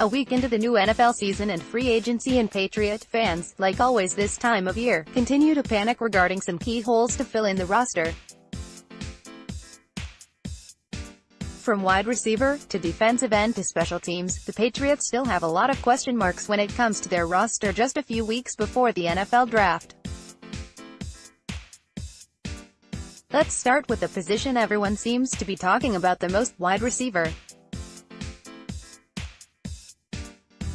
A week into the new NFL season and free agency, and Patriot fans, like always this time of year, continue to panic regarding some key holes to fill in the roster. From wide receiver, to defensive end to special teams, the Patriots still have a lot of question marks when it comes to their roster just a few weeks before the NFL draft. Let's start with the position everyone seems to be talking about the most: wide receiver.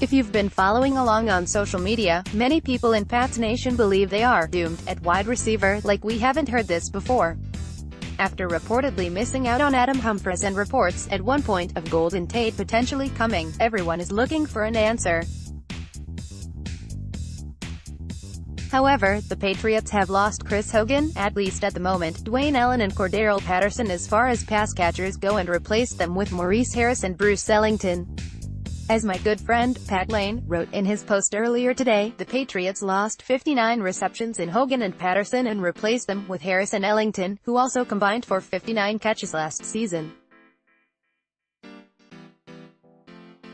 If you've been following along on social media, many people in Pats Nation believe they are doomed at wide receiver, like we haven't heard this before. After reportedly missing out on Adam Humphries and reports, at one point, of Golden Tate potentially coming, everyone is looking for an answer. However, the Patriots have lost Chris Hogan, at least at the moment, Dwayne Allen and Cordarrelle Patterson as far as pass catchers go, and replaced them with Maurice Harris and Bruce Ellington. As my good friend, Pat Lane, wrote in his post earlier today, the Patriots lost 59 receptions in Hogan and Patterson and replaced them with Harris and Ellington, who also combined for 59 catches last season.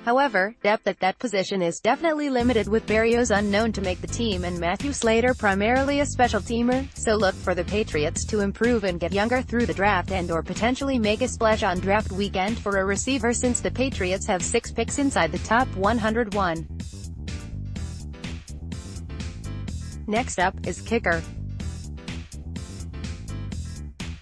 However, depth at that position is definitely limited, with Berrios unknown to make the team and Matthew Slater primarily a special teamer, so look for the Patriots to improve and get younger through the draft, and/or potentially make a splash on draft weekend for a receiver, since the Patriots have 6 picks inside the top 101. Next up is kicker.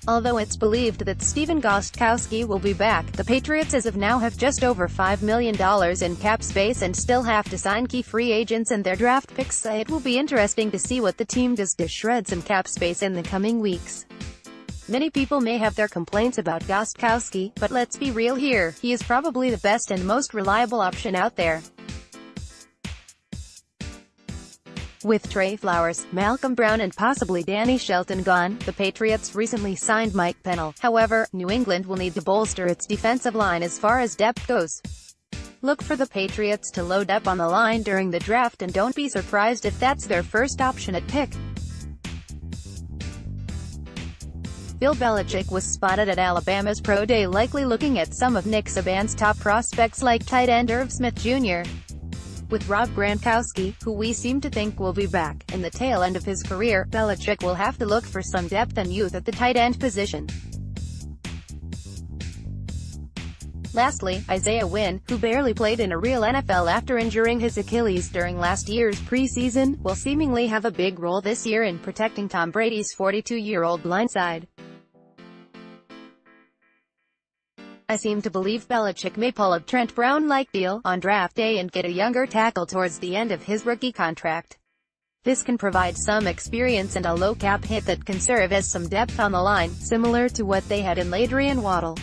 Although it's believed that Stephen Gostkowski will be back, the Patriots as of now have just over $5 million in cap space and still have to sign key free agents and their draft picks. It will be interesting to see what the team does to shred some cap space in the coming weeks. Many people may have their complaints about Gostkowski, but let's be real here, he is probably the best and most reliable option out there. With Trey Flowers, Malcolm Brown and possibly Danny Shelton gone, the Patriots recently signed Mike Pennell. However, New England will need to bolster its defensive line as far as depth goes. Look for the Patriots to load up on the line during the draft, and don't be surprised if that's their first option at pick. Bill Belichick was spotted at Alabama's Pro Day, likely looking at some of Nick Saban's top prospects like tight end Irv Smith Jr. With Rob Gronkowski, who we seem to think will be back, in the tail end of his career, Belichick will have to look for some depth and youth at the tight end position. Lastly, Isaiah Wynn, who barely played in a real NFL after injuring his Achilles during last year's preseason, will seemingly have a big role this year in protecting Tom Brady's 42-year-old blindside. I seem to believe Belichick may pull a Trent Brown-like deal on draft day and get a younger tackle towards the end of his rookie contract. This can provide some experience and a low cap hit that can serve as some depth on the line, similar to what they had in Ladrian Waddle.